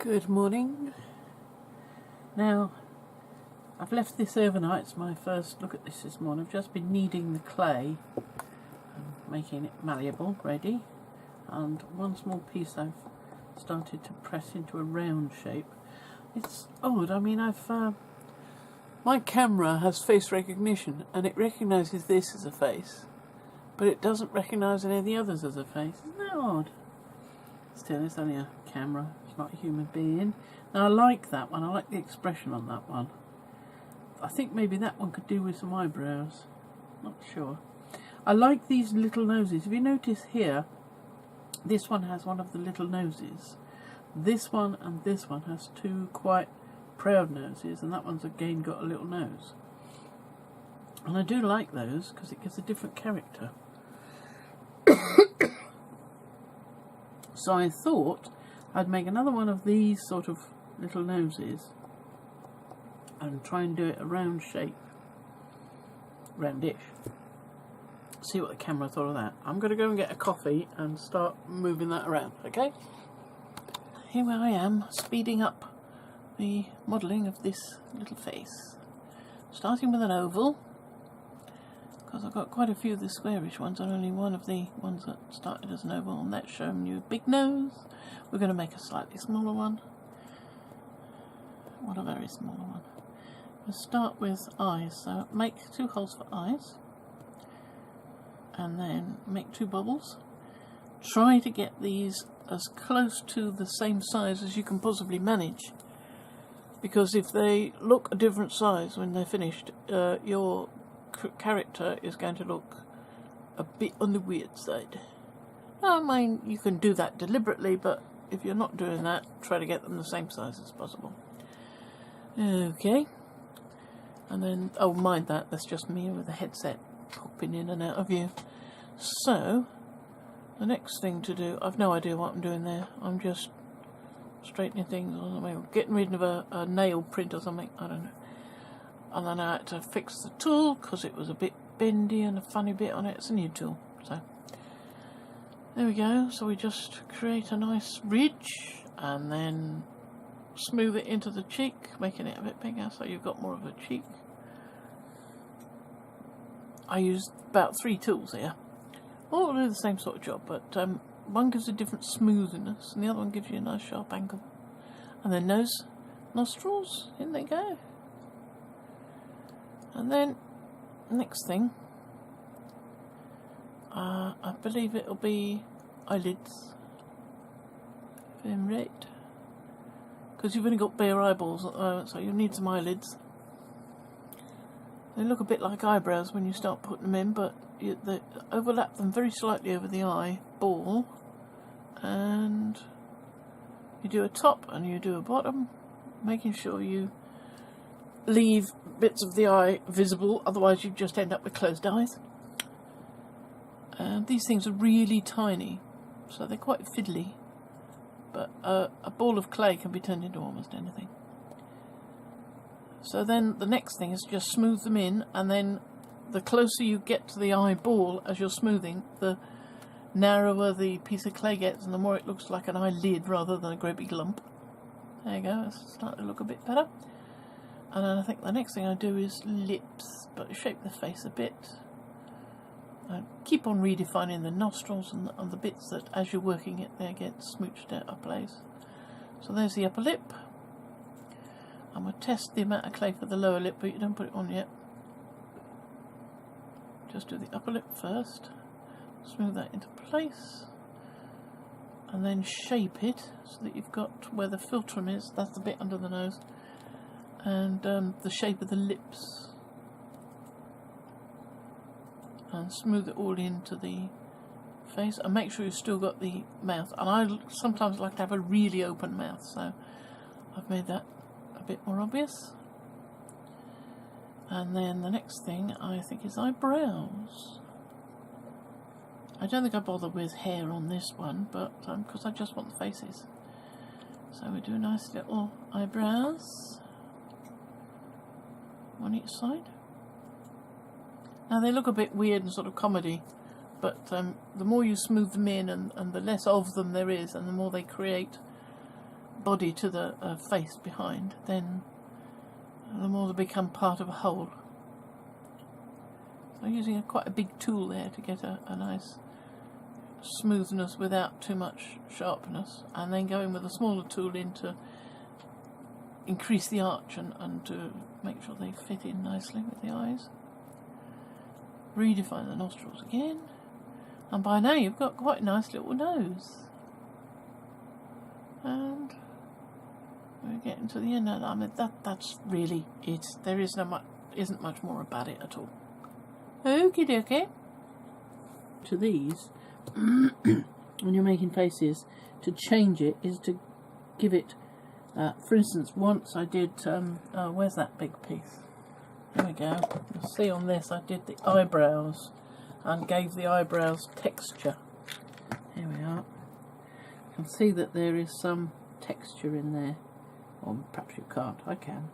Good morning. Now, I've left this overnight. It's my first look at this morning. I've just been kneading the clay and making it malleable, ready. And one small piece I've started to press into a round shape. It's odd. I mean, my camera has face recognition and it recognises this as a face, but it doesn't recognise any of the others as a face. Isn't that odd? Still, it's only a camera. It's not a human being. Now, I like that one. I like the expression on that one. I think maybe that one could do with some eyebrows. Not sure. I like these little noses. If you notice here, this one has one of the little noses. This one and this one has two quite proud noses, and that one's again got a little nose. And I do like those because it gives a different character. So I thought I'd make another one of these sort of little noses and try and do it a round shape, roundish. See what the camera thought of that. I'm going to go and get a coffee and start moving that around, okay? Here I am, speeding up the modelling of this little face. Starting with an oval, because I've got quite a few of the squarish ones and only one of the ones that started as an oval, and that's showing you a big nose. We're going to make a slightly smaller one. What a very smaller one. We'll start with eyes, so make 2 holes for eyes and then make 2 bubbles. Try to get these as close to the same size as you can possibly manage, because if they look a different size when they're finished, your character is going to look a bit on the weird side. I mean, you can do that deliberately, but if you're not doing that, try to get them the same size as possible. Okay, and then, oh, mind that, that's just me with a headset popping in and out of view. So the next thing to do, I've no idea what I'm doing there. I'm just straightening things, or getting rid of a nail print or something, I don't know. And then I had to fix the tool because it was a bit bendy and a funny bit on it. It's a new tool, so there we go. So we just create a nice ridge and then smooth it into the cheek, making it a bit bigger so you've got more of a cheek. I used about 3 tools here. All do the same sort of job, but one gives a different smoothness and the other one gives you a nice sharp angle. And then nose, nostrils, in they go. And then next thing, I believe it'll be eyelids, if I'm right, because you've only got bare eyeballs at the moment, so you need some eyelids. They look a bit like eyebrows when you start putting them in, but they overlap them very slightly over the eyeball, and you do a top and you do a bottom, making sure you leave bits of the eye visible, otherwise you just end up with closed eyes. And these things are really tiny, so they're quite fiddly, but a ball of clay can be turned into almost anything. So then the next thing is just smooth them in, and then the closer you get to the eyeball as you're smoothing, the narrower the piece of clay gets and the more it looks like an eyelid rather than a great big lump. There you go, it's starting to look a bit better. And then I think the next thing I do is lips, but shape the face a bit. I keep on redefining the nostrils and the bits that as you're working it they get smooched out of place. So there's the upper lip. I'm going to test the amount of clay for the lower lip, but you don't put it on yet. Just do the upper lip first. Smooth that into place. And then shape it so that you've got where the philtrum is, that's the bit under the nose. And the shape of the lips, and smooth it all into the face, and make sure you've still got the mouth. And I sometimes like to have a really open mouth, so I've made that a bit more obvious. And then the next thing I think is eyebrows. I don't think I bother with hair on this one, but because I just want the faces. So we do nice little eyebrows on each side. Now they look a bit weird and sort of comedy, but the more you smooth them in and the less of them there is, and the more they create body to the face behind, then the more they become part of a whole. So I'm using quite a big tool there to get a nice smoothness without too much sharpness, and then going with a smaller tool in to increase the arch and to make sure they fit in nicely with the eyes. Redefine the nostrils again, and by now you've got quite a nice little nose. And we're getting to the end now. I mean, that's really it. There isn't much more about it at all. Okie dokie. To these, when you're making faces, to change it is to give it, for instance, once I did, where's that big piece? There we go. You'll see on this I did the eyebrows and gave the eyebrows texture. Here we are. You can see that there is some texture in there. Or perhaps you can't, I can.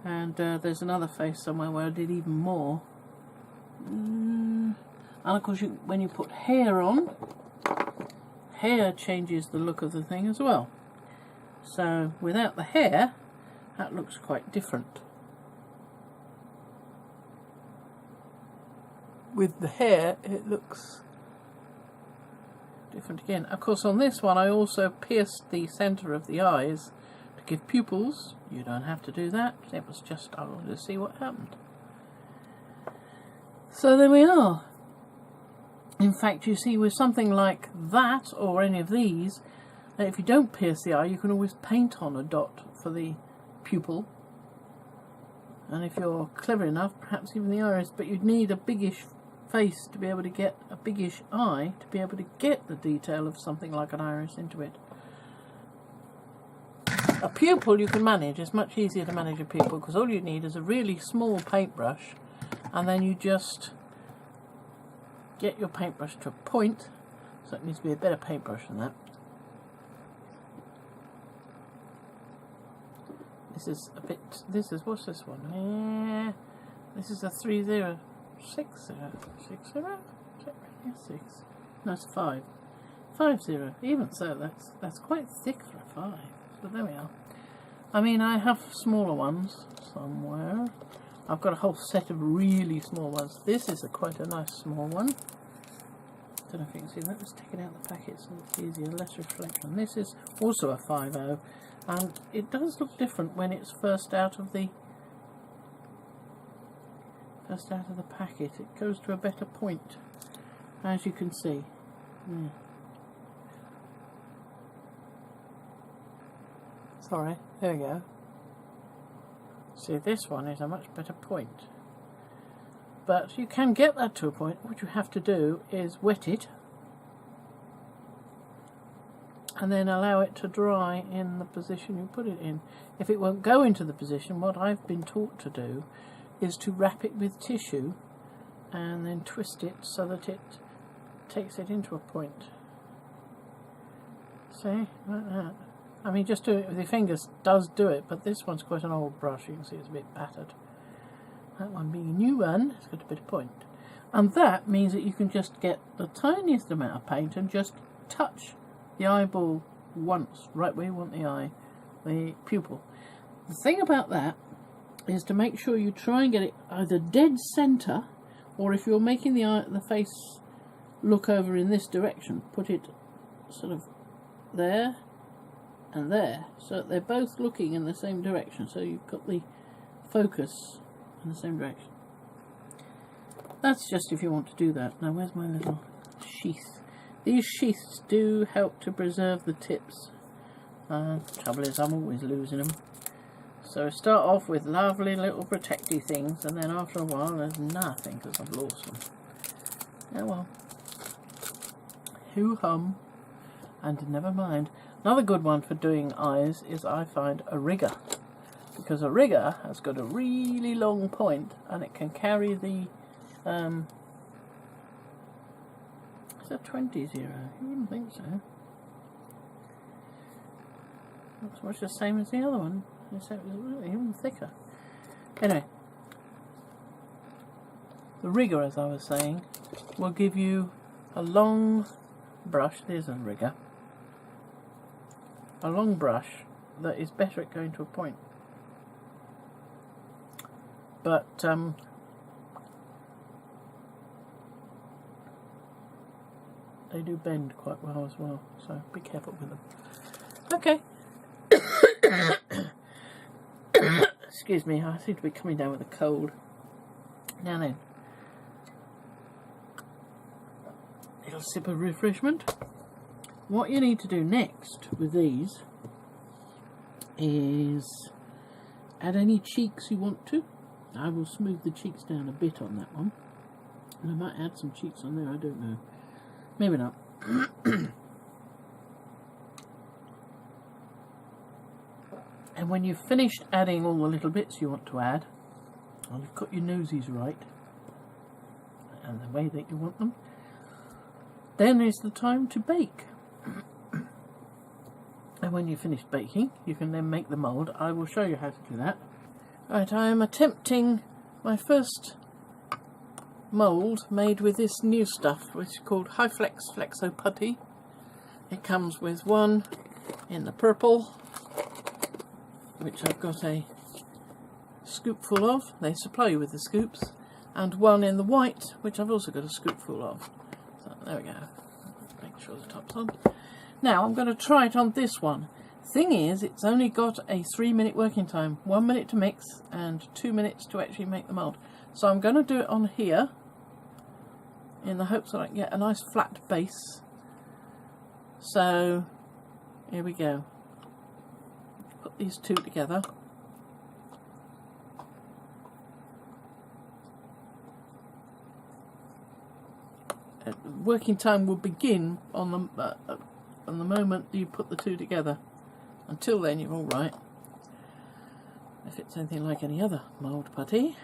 And there's another face somewhere where I did even more. And of course when you put hair on, hair changes the look of the thing as well. So without the hair, that looks quite different. With the hair, it looks different again. Of course on this one I also pierced the centre of the eyes to give pupils. You don't have to do that. It was just, I wanted to see what happened. So there we are. In fact, you see, with something like that or any of these, if you don't pierce the eye, you can always paint on a dot for the pupil. And if you're clever enough, perhaps even the iris, but you'd need a biggish face to be able to get a biggish eye to be able to get the detail of something like an iris into it. A pupil you can manage. It's much easier to manage a pupil because all you need is a really small paintbrush, and then you just get your paintbrush to a point. So it needs to be a better paintbrush than that. This is a bit, what's this one? Yeah, this is a 3060. 60? Yes, 6. No, it's 5. 50. Even so, that's quite thick for a 5. So there we are. I mean, I have smaller ones somewhere. I've got a whole set of really small ones. This is quite a nice small one. Don't know if you can see that. Let's take it out of the packet so it's easier, less reflection. This is also a 5.0, and it does look different when it's first out of the packet. It goes to a better point, as you can see. Sorry, there we go. See, this one is a much better point. But you can get that to a point. What you have to do is wet it and then allow it to dry in the position you put it in. If it won't go into the position, what I've been taught to do is to wrap it with tissue and then twist it so that it takes it into a point. See, like that. I mean, just doing it with your fingers does do it, but this one's quite an old brush. You can see it's a bit battered. That one being a new one, it's got a bit of point. And that means that you can just get the tiniest amount of paint and just touch the eyeball once, right where you want the eye, the pupil. The thing about that is to make sure you try and get it either dead centre, or if you're making the face look over in this direction, put it sort of there and there, so that they're both looking in the same direction, so you've got the focus in the same direction. That's just if you want to do that. Now where's my little sheath? These sheaths do help to preserve the tips. Trouble is I'm always losing them. So start off with lovely little protecty things, and then after a while there's nothing because I've lost them. Oh well. Hoo-hum. And never mind. Another good one for doing eyes is, I find, a rigger. Because a rigger has got a really long point and it can carry the... it's a 20-0. You wouldn't think so. Looks much the same as the other one, except it's really even thicker. Anyway, the rigger, as I was saying, will give you a long brush. There's a rigger. a long brush that is better at going to a point. But they do bend quite well as well, so be careful with them. Okay. Excuse me, I seem to be coming down with a cold. Now then, little sip of refreshment. What you need to do next with these is add any cheeks you want to. I will smooth the cheeks down a bit on that one, and I might add some cheeks on there, I don't know. Maybe not. And when you've finished adding all the little bits you want to add, and you've got your nosies right, and the way that you want them, then is the time to bake. And when you've finished baking, you can then make the mould. I will show you how to do that. Right, I am attempting my first mould made with this new stuff, which is called High Flex Flexo Putty. It comes with one in the purple, which I've got a scoopful of. They supply you with the scoops, and one in the white, which I've also got a scoopful of. So there we go. Make sure the top's on. Now I'm going to try it on this one. Thing is, it's only got a 3-minute working time. 1 minute to mix and 2 minutes to actually make the mould. So I'm going to do it on here in the hopes that I can get a nice flat base. So here we go. Put these two together. Working time will begin on the moment you put the two together. Until then, you're all right. If it's anything like any other mould putty.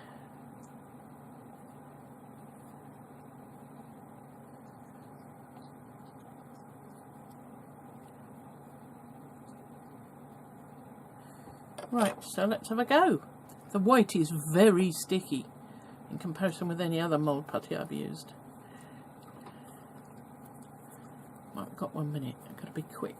Right, so let's have a go. The white is very sticky in comparison with any other mould putty I've used. Right, I've got 1 minute. I've got to be quick.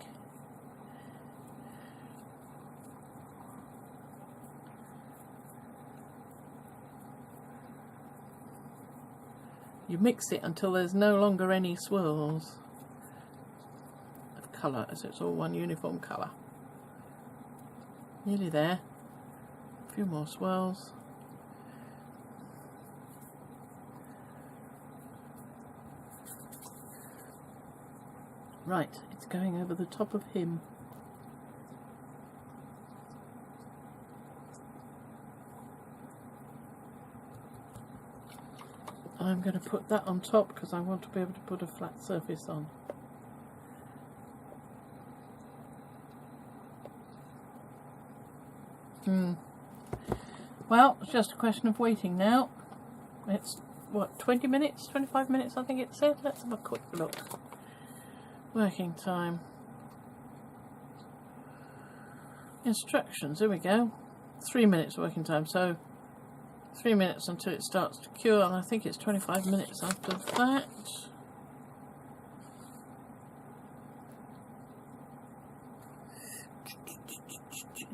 You mix it until there's no longer any swirls of colour, as it's all one uniform colour. Nearly there. A few more swirls. Right, it's going over the top of him. I'm going to put that on top because I want to be able to put a flat surface on. Well, it's just a question of waiting now. It's, what, 20 minutes? 25 minutes I think it said. Let's have a quick look. Working time. Instructions, here we go. 3 minutes working time, so 3 minutes until it starts to cure, and I think it's 25 minutes after that.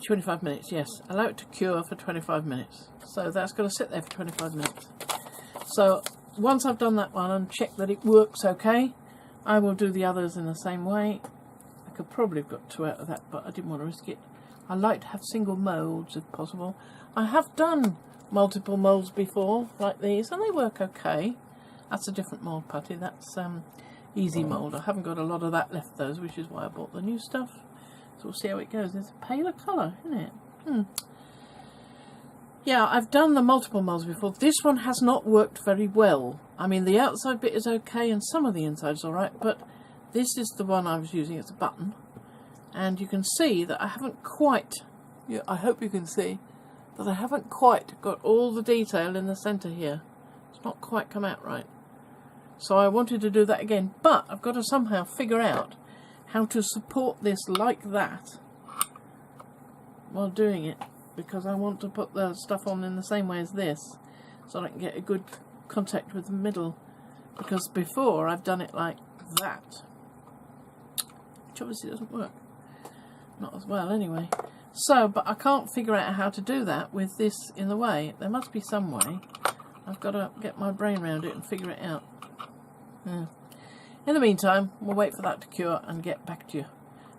$25 minutes, yes. Allow it to cure for 25 minutes. So that's going to sit there for 25 minutes. So once I've done that one and checked that it works okay, I will do the others in the same way. I could probably have got 2 out of that, but I didn't want to risk it. I like to have single moulds if possible. I have done multiple moulds before, like these, and they work okay. That's a different mould putty. That's easy mould. I haven't got a lot of that left, those, which is why I bought the new stuff. So we'll see how it goes. It's a paler colour, isn't it? Yeah, I've done the multiple moulds before. This one has not worked very well. I mean, the outside bit is okay and some of the inside is alright, but this is the one I was using as a button. And you can see that I haven't quite, yeah, I hope you can see, that I haven't quite got all the detail in the centre here. It's not quite come out right. So I wanted to do that again, but I've got to somehow figure out how to support this like that while doing it, because I want to put the stuff on in the same way as this so I can get a good contact with the middle, because before I've done it like that, which obviously doesn't work. Not as well anyway. So, but I can't figure out how to do that with this in the way. There must be some way. I've got to get my brain around it and figure it out. In the meantime, we'll wait for that to cure and get back to you.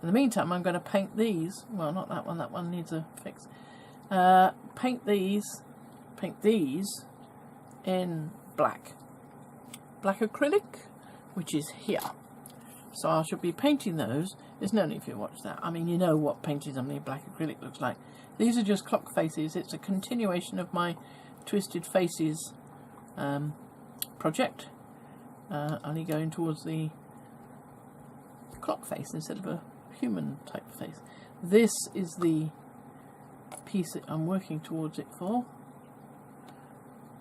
In the meantime, I'm going to paint these. Well, not that one. That one needs a fix. Paint these in black. Black acrylic, which is here. So I shall be painting those. There's no need for you to watch that. I mean, you know what painting something in black acrylic looks like. These are just clock faces. It's a continuation of my Twisted Faces project. Only going towards the clock face instead of a human type face. This is the piece that I'm working towards it for,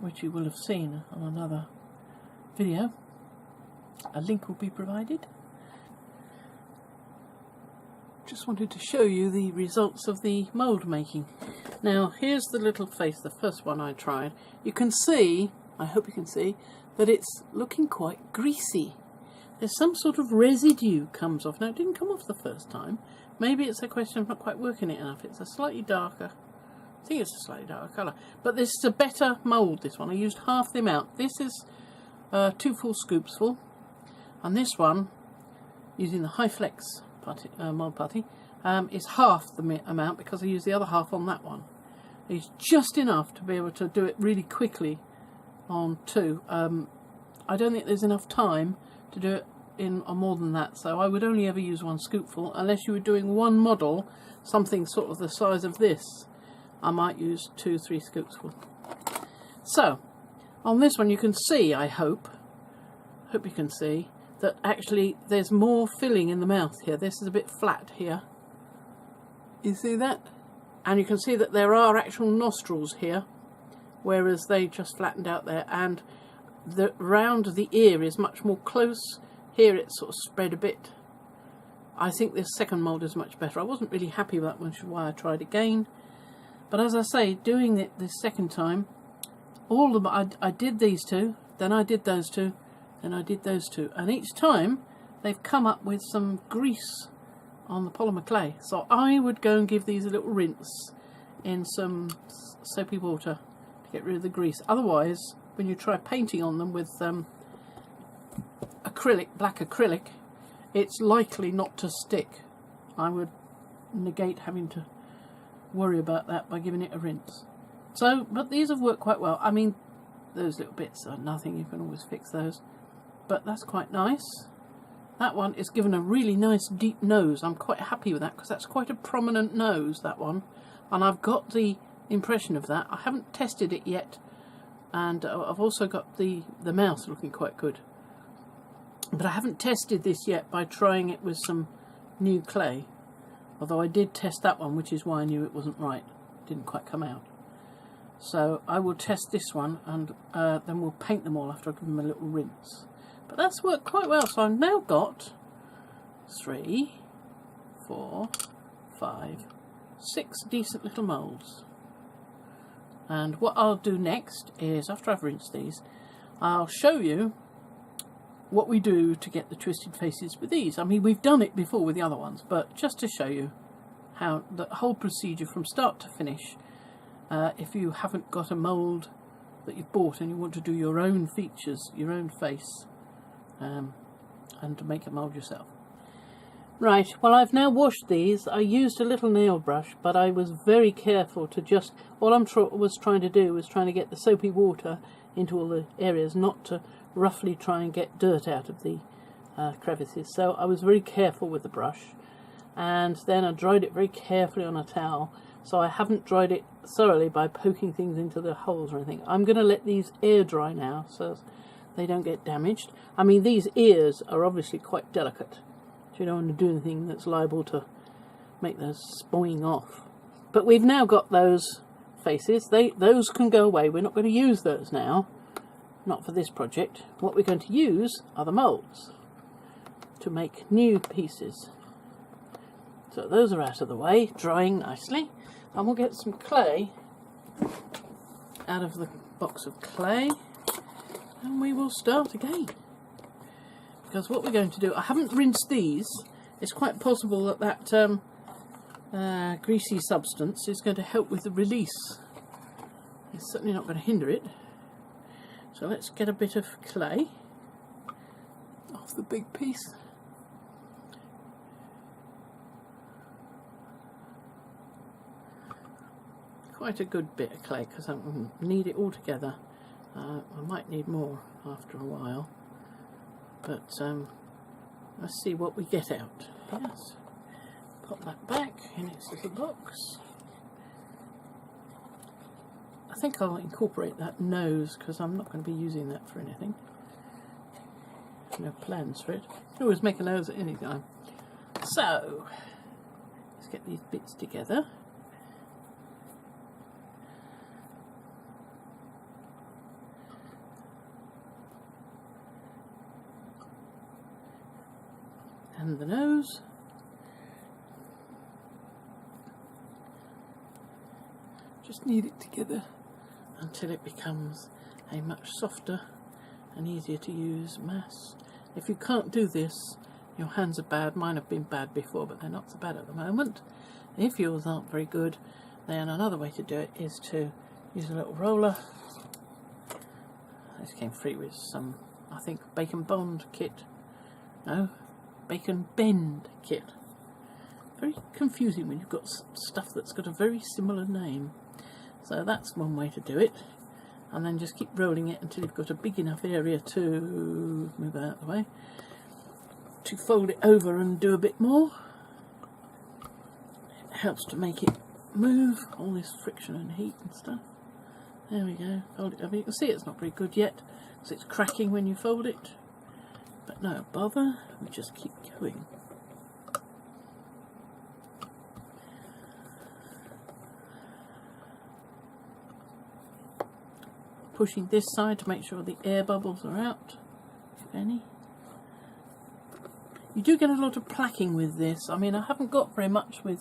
which you will have seen on another video. A link will be provided. Just wanted to show you the results of the mould making. Now here's the little face, the first one I tried. You can see, I hope you can see, that it's looking quite greasy. There's some sort of residue comes off. Now it didn't come off the first time. Maybe it's a question of not quite working it enough. It's a slightly darker, I think it's a slightly darker colour. But this is a better mould, this one. I used half the amount. This is 2 full scoops full. And this one, using the high flex mould putty, is half the amount because I used the other half on that one. It's just enough to be able to do it really quickly on 2. I don't think there's enough time to do it on more than that, so I would only ever use 1 scoopful unless you were doing one model, something sort of the size of this. I might use 2-3 scoopsful. So on this one you can see, I hope you can see that actually there's more filling in the mouth here. This is a bit flat here. You see that? And you can see that there are actual nostrils here, whereas they just flattened out there, and the round of the ear is much more close. Here it's sort of spread a bit. I think this second mould is much better. I wasn't really happy with that one, which is why I tried again. But as I say, doing it this second time, all of them, I did these 2, then I did those 2, then I did those 2, and each time they've come up with some grease on the polymer clay. So I would go and give these a little rinse in some soapy water to get rid of the grease. Otherwise, when you try painting on them with acrylic, black acrylic, it's likely not to stick. I would negate having to worry about that by giving it a rinse. So, but these have worked quite well. I mean, those little bits are nothing, you can always fix those. But that's quite nice. That one is given a really nice deep nose. I'm quite happy with that because that's quite a prominent nose, that one. And I've got the impression of that. I haven't tested it yet. And I've also got the mouth looking quite good. But I haven't tested this yet by trying it with some new clay. Although I did test that one, which is why I knew it wasn't right. It didn't quite come out. So I will test this one, and then we'll paint them all after I give them a little rinse. But that's worked quite well. So I've now got 3, 4, 5, 6 decent little moulds. And what I'll do next is, after I've rinsed these, I'll show you what we do to get the twisted faces with these. I mean, we've done it before with the other ones, but just to show you how the whole procedure from start to finish, if you haven't got a mould that you've bought and you want to do your own features, your own face, and to make a mould yourself. Right, well, I've now washed these. I used a little nail brush, but I was very careful to just, all I was trying to do was trying to get the soapy water into all the areas, not to roughly try and get dirt out of the crevices. So I was very careful with the brush, and then I dried it very carefully on a towel. So I haven't dried it thoroughly by poking things into the holes or anything. I'm going to let these air dry now so they don't get damaged. I mean, these ears are obviously quite delicate, so you don't want to do anything that's liable to make those spoing off. But we've now got those faces. Those can go away. We're not going to use those now, not for this project. What we're going to use are the moulds to make new pieces. So those are out of the way, drying nicely, and we'll get some clay out of the box of clay, and we will start again. Because what we're going to do, I haven't rinsed these. It's quite possible that greasy substance is going to help with the release. It's certainly not going to hinder it. So let's get a bit of clay off the big piece. Quite a good bit of clay because I need it all together. I might need more after a while, but let's see what we get out. Yes, pop that back in its little box. I think I'll incorporate that nose because I'm not going to be using that for anything. No plans for it. You can always make a nose at any time. So let's get these bits together. And the nose. Just knead it together until it becomes a much softer and easier to use mass. If you can't do this, your hands are bad. Mine have been bad before, but they're not so bad at the moment. If yours aren't very good, then another way to do it is to use a little roller. This came free with some, I think, Bacon Bond kit. No, Bacon Bend kit. Very confusing when you've got stuff that's got a very similar name. So that's one way to do it, and then just keep rolling it until you've got a big enough area to move that out of the way, to fold it over and do a bit more. It helps to make it move, all this friction and heat and stuff. There we go, fold it over. You can see it's not very good yet because it's cracking when you fold it, but no bother, we just keep going. Pushing this side to make sure the air bubbles are out, if any. You do get a lot of placking with this. I mean, I haven't got very much with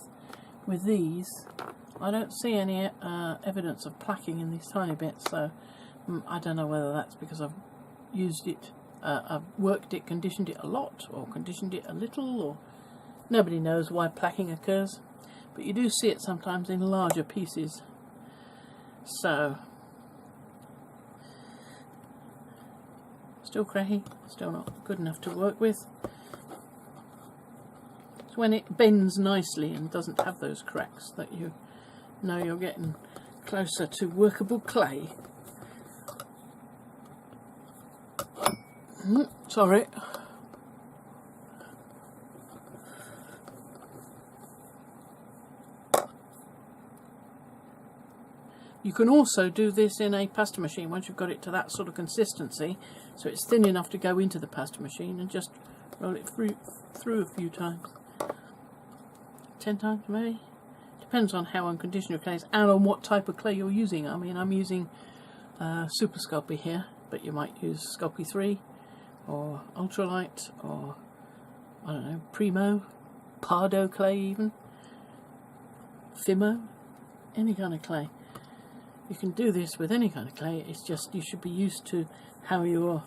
these. I don't see any evidence of placking in these tiny bits, so I don't know whether that's because I've used it, I've worked it, conditioned it a lot, or conditioned it a little, or nobody knows why placking occurs. But you do see it sometimes in larger pieces. So still cracky, still not good enough to work with. It's when it bends nicely and doesn't have those cracks that you know you're getting closer to workable clay. Sorry. You can also do this in a pasta machine once you've got it to that sort of consistency, so it's thin enough to go into the pasta machine, and just roll it through a few times. 10 times maybe? Depends on how unconditioned your clay is and on what type of clay you're using. I mean, I'm using Super Sculpey here, but you might use Sculpey 3 or Ultralight or, I don't know, Premo, Pardo clay even, Fimo, any kind of clay. You can do this with any kind of clay. It's just you should be used to how your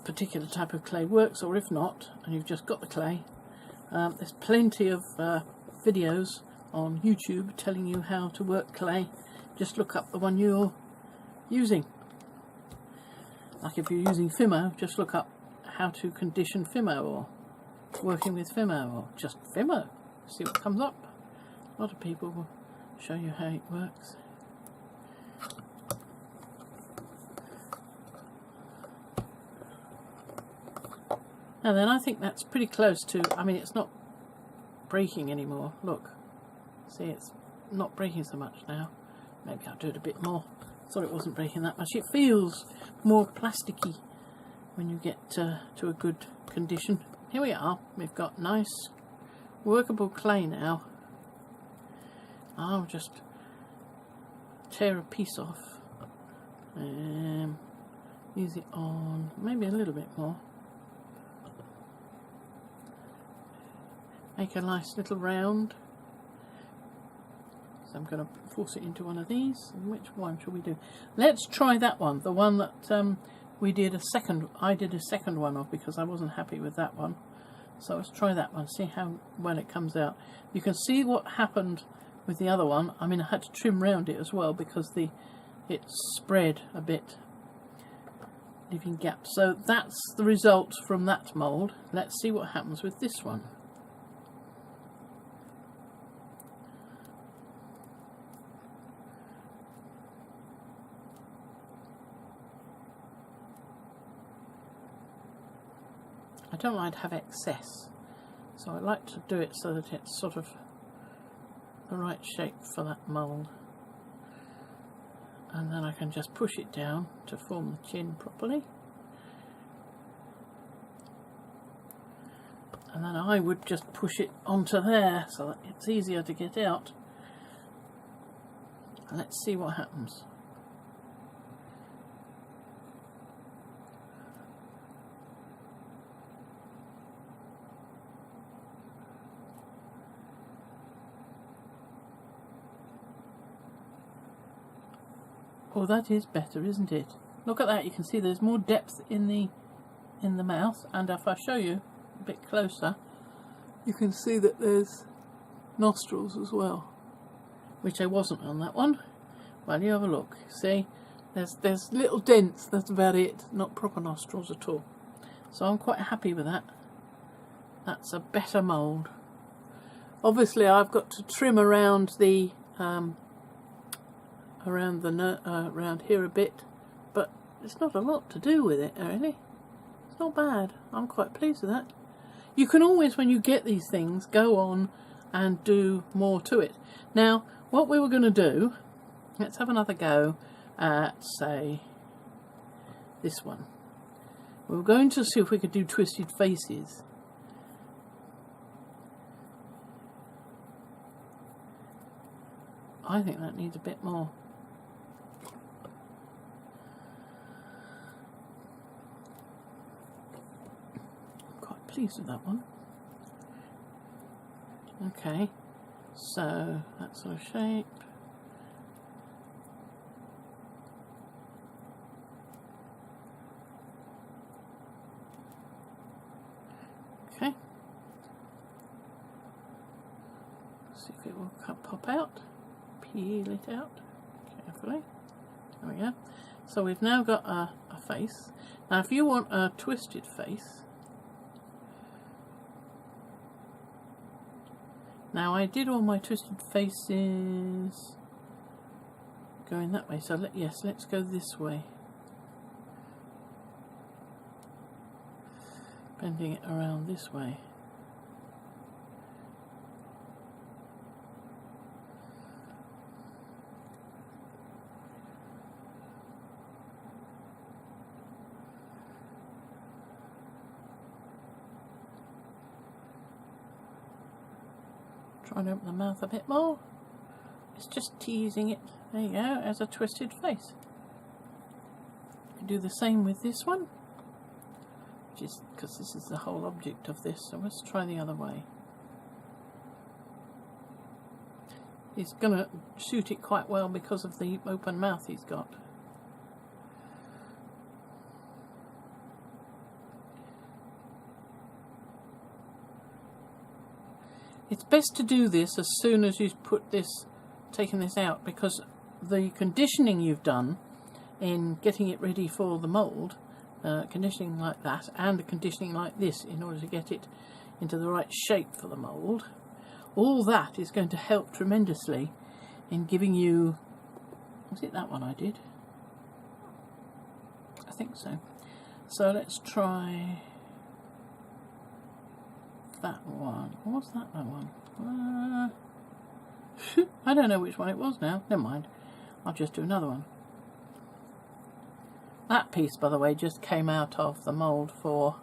particular type of clay works, or if not, and you've just got the clay, there's plenty of videos on YouTube telling you how to work clay. Just look up the one you're using. Like if you're using Fimo, just look up how to condition Fimo, or working with Fimo, or just Fimo. See what comes up. A lot of people will show you how it works. And then I think that's pretty close to, I mean, it's not breaking anymore. Look, see, it's not breaking so much now. Maybe I'll do it a bit more. Thought it wasn't breaking that much. It feels more plasticky when you get to a good condition. Here we are. We've got nice workable clay now. I'll just tear a piece off and use it on maybe a little bit more. Make a nice little round. So I'm going to force it into one of these. And which one shall we do? Let's try that one, the one that I did a second one of, because I wasn't happy with that one. So let's try that one, see how well it comes out. You can see what happened with the other one. I mean, I had to trim round it as well because it spread a bit, leaving gaps. So that's the result from that mould. Let's see what happens with this one. I don't like to have excess, so I like to do it so that it's sort of the right shape for that mould. And then I can just push it down to form the chin properly. And then I would just push it onto there so that it's easier to get out. And let's see what happens. Oh, that is better, isn't it? Look at that, you can see there's more depth in the mouth, and if I show you a bit closer, you can see that there's nostrils as well, which I wasn't on that one. Well, you have a look, see, there's little dents, that's about it, not proper nostrils at all. So I'm quite happy with that. That's a better mould. Obviously I've got to trim around the around here a bit, but there's not a lot to do with it really. It's not bad. I'm quite pleased with that. You can always, when you get these things, go on and do more to it. Now what we were going to do, let's have another go at, say, this one. We were going to see if we could do Twisted Faces. I think that needs a bit more. Pleased with that one. Okay, so that sort of shape. Okay, see if it will pop out. Peel it out carefully. There we go. So we've now got a face. Now if you want a twisted face, now I did all my Twisted Faces going that way, so yes, let's go this way. Bending it around this way. Try and open the mouth a bit more. It's just teasing it. There you go, as a twisted face. You can do the same with this one, which is because this is the whole object of this. So let's try the other way. He's going to suit it quite well because of the open mouth he's got. It's best to do this as soon as you've taken this out, because the conditioning you've done in getting it ready for the mould, conditioning like that and the conditioning like this in order to get it into the right shape for the mould, all that is going to help tremendously in giving you, was it that one I did? I think so. So let's try that one. What was that one? I don't know which one it was now. Never mind. I'll just do another one. That piece, by the way, just came out of the mould for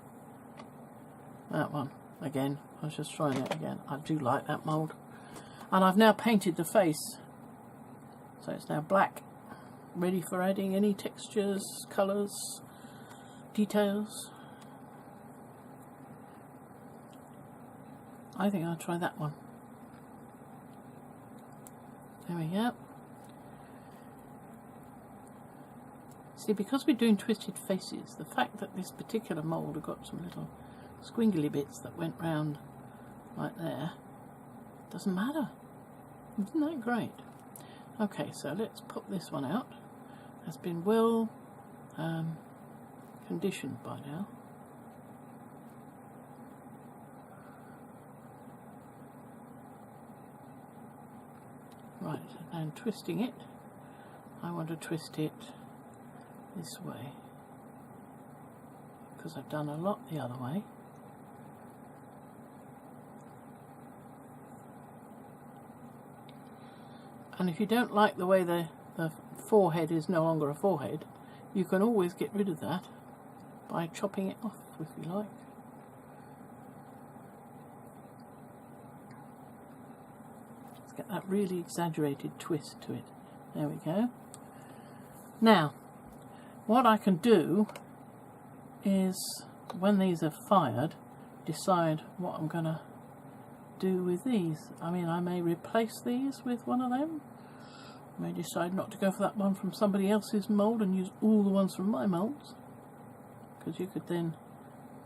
that one. Again, I was just trying it again. I do like that mould. And I've now painted the face. So it's now black. Ready for adding any textures, colours, details. I think I'll try that one. There we go. See, because we're doing Twisted Faces, the fact that this particular mould have got some little squiggly bits that went round like there. Doesn't matter. Isn't that great? Okay, so let's pop this one out. It's been well conditioned by now. Right, and twisting it, I want to twist it this way because I've done a lot the other way. And if you don't like the way the forehead is no longer a forehead, you can always get rid of that by chopping it off if you like. Let's get that really exaggerated twist to it. There we go. Now, what I can do is, when these are fired, decide what I'm going to do with these. I mean, I may replace these with one of them. I may decide not to go for that one from somebody else's mould and use all the ones from my moulds, because you could then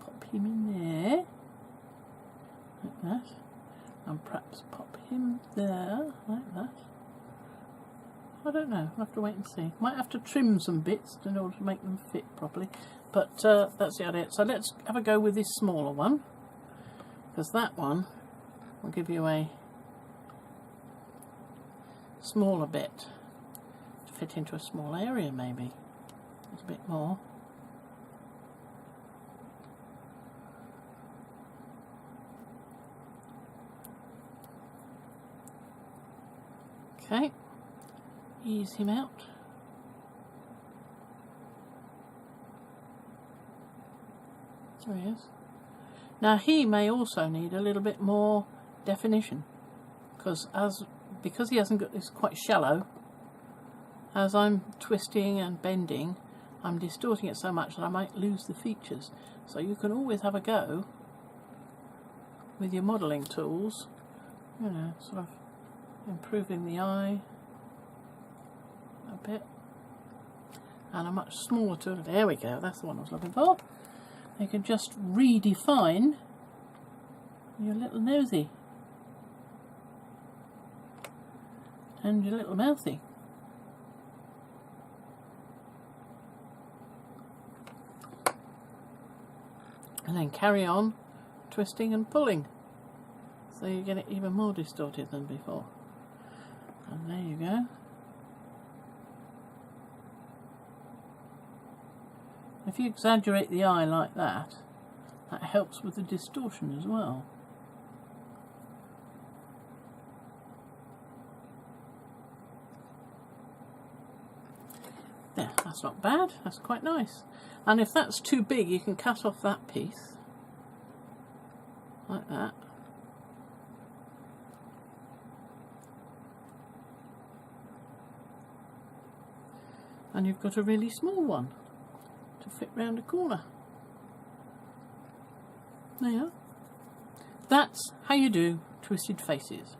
pop him in there like that, and perhaps pop him there like that. I don't know, I'll have to wait and see. Might have to trim some bits in order to make them fit properly, but that's the idea. So let's have a go with this smaller one, because that one will give you a smaller bit to fit into a small area, maybe. There's a bit more. Okay, ease him out. There he is. Now he may also need a little bit more definition, because he hasn't got this quite shallow. As I'm twisting and bending, I'm distorting it so much that I might lose the features. So you can always have a go with your modelling tools, you know, sort of improving the eye a bit, and a much smaller tool. There we go, that's the one I was looking for. You can just redefine your little nosy and your little mouthy. And then carry on twisting and pulling, so you get it even more distorted than before. And there you go. If you exaggerate the eye like that, that helps with the distortion as well. There, that's not bad, that's quite nice. And if that's too big, you can cut off that piece, like that. And you've got a really small one to fit round a corner. There you are. That's how you do twisted faces.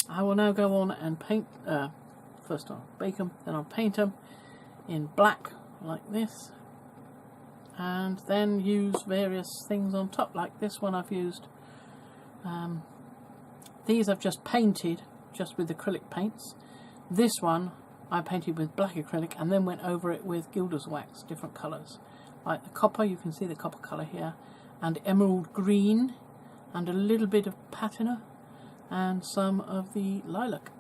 I will now go on and paint, first I'll bake them, then I'll paint them in black like this, and then use various things on top. Like this one I've used, these I've just painted just with acrylic paints. This one I painted with black acrylic and then went over it with gilder's wax, different colours. Like the copper, you can see the copper colour here, and emerald green, and a little bit of patina, and some of the lilac.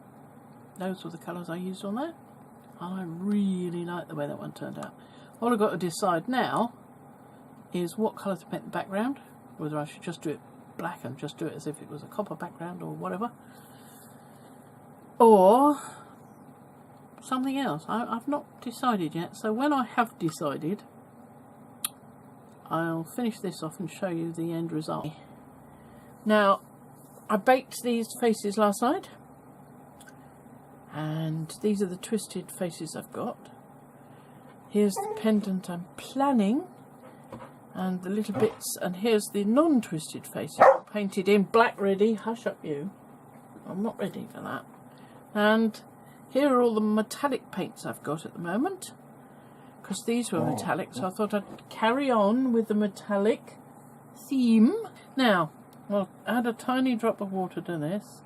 Those were the colours I used on that, and I really like the way that one turned out. All I've got to decide now is what colour to paint the background, whether I should just do it black and just do it as if it was a copper background or whatever, or something else. I've not decided yet, so when I have decided, I'll finish this off and show you the end result. Now, I baked these faces last night, and these are the twisted faces I've got. Here's the pendant I'm planning, and the little bits, and here's the non-twisted faces painted in black ready. Hush up you, I'm not ready for that. And here are all the metallic paints I've got at the moment, because these were metallic, so I thought I'd carry on with the metallic theme. Now, I'll add a tiny drop of water to this.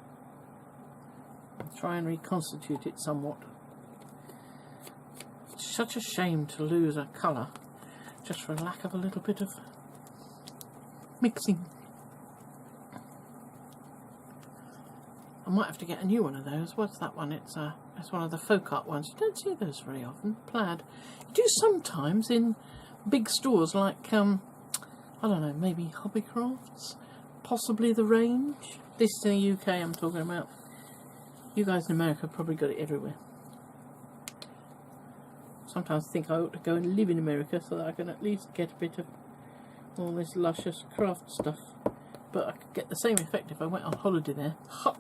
Try and reconstitute it somewhat. It's such a shame to lose a colour just for lack of a little bit of mixing. I might have to get a new one of those. What's that one? It's one of the folk art ones. You don't see those very often. Plaid. You do sometimes in big stores like I don't know, maybe Hobbycrafts, possibly The Range. This is in the UK I'm talking about. You guys in America probably got it everywhere. Sometimes I think I ought to go and live in America so that I can at least get a bit of all this luscious craft stuff. But I could get the same effect if I went on holiday there. Ha!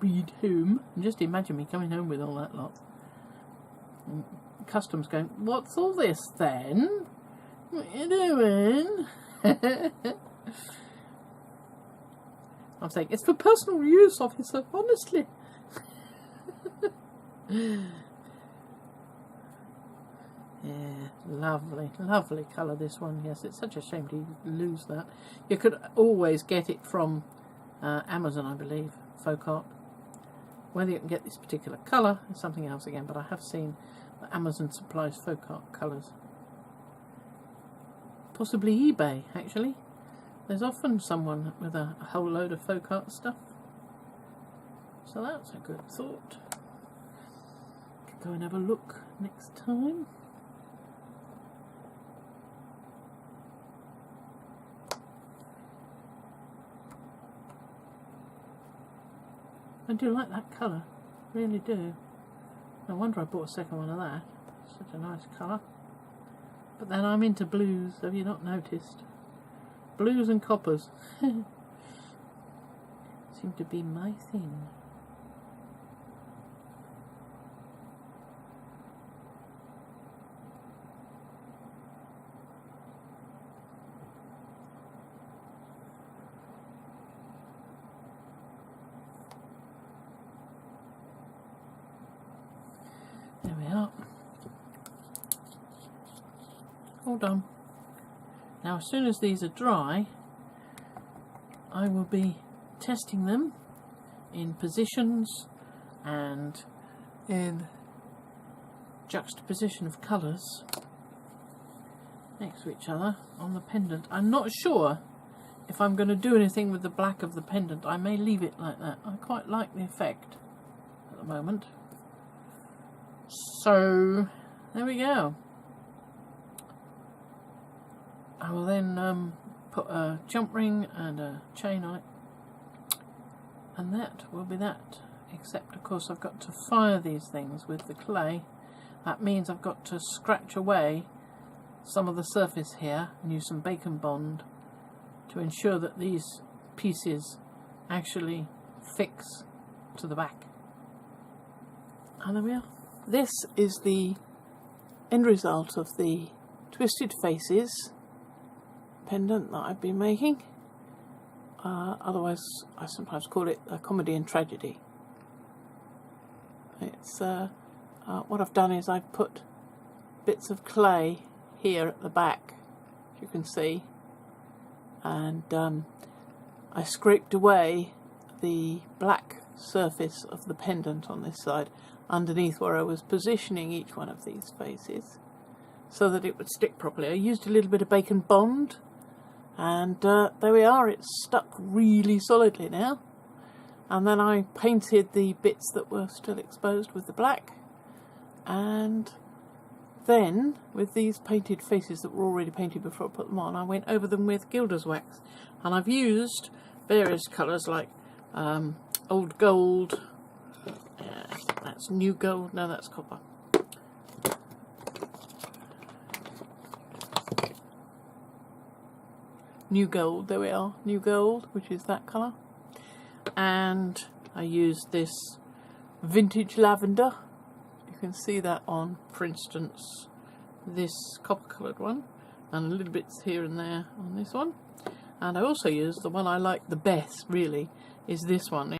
Read home. And just imagine me coming home with all that lot. And customs going, what's all this then? What are you doing? I'm saying, it's for personal use, officer, honestly. Yeah, lovely, lovely colour this one. Yes, it's such a shame to lose that. You could always get it from Amazon, I believe, folk art. Whether you can get this particular colour is something else again, but I have seen that Amazon supplies folk art colours. Possibly eBay, actually. There's often someone with a whole load of folk art stuff. So that's a good thought. Could go and have a look next time. I do like that colour, really do. No wonder I bought a second one of that. Such a nice colour. But then I'm into blues, have you not noticed? Blues and coppers seem to be my thing. There we are. All done. Now as soon as these are dry, I will be testing them in positions and in juxtaposition of colours next to each other on the pendant. I'm not sure if I'm going to do anything with the black of the pendant. I may leave it like that. I quite like the effect at the moment. So there we go. I will then put a jump ring and a chain on it, and that will be that. Except of course I've got to fire these things with the clay. That means I've got to scratch away some of the surface here and use some bacon bond to ensure that these pieces actually fix to the back. And there we are. This is the end result of the Twisted Faces pendant that I've been making. Otherwise I sometimes call it a comedy and tragedy. It's what I've done is I've put bits of clay here at the back, as you can see, and I scraped away the black surface of the pendant on this side underneath where I was positioning each one of these faces so that it would stick properly. I used a little bit of bacon bond, and there we are, it's stuck really solidly now. And then I painted the bits that were still exposed with the black, and then with these painted faces that were already painted before I put them on, I went over them with gilder's wax, and I've used various colours like old gold, that's new gold, no that's copper, new gold, there we are, new gold, which is that colour. And I used this vintage lavender. You can see that on, for instance, this copper coloured one, and a little bits here and there on this one. And I also used the one I like the best, really, is this one.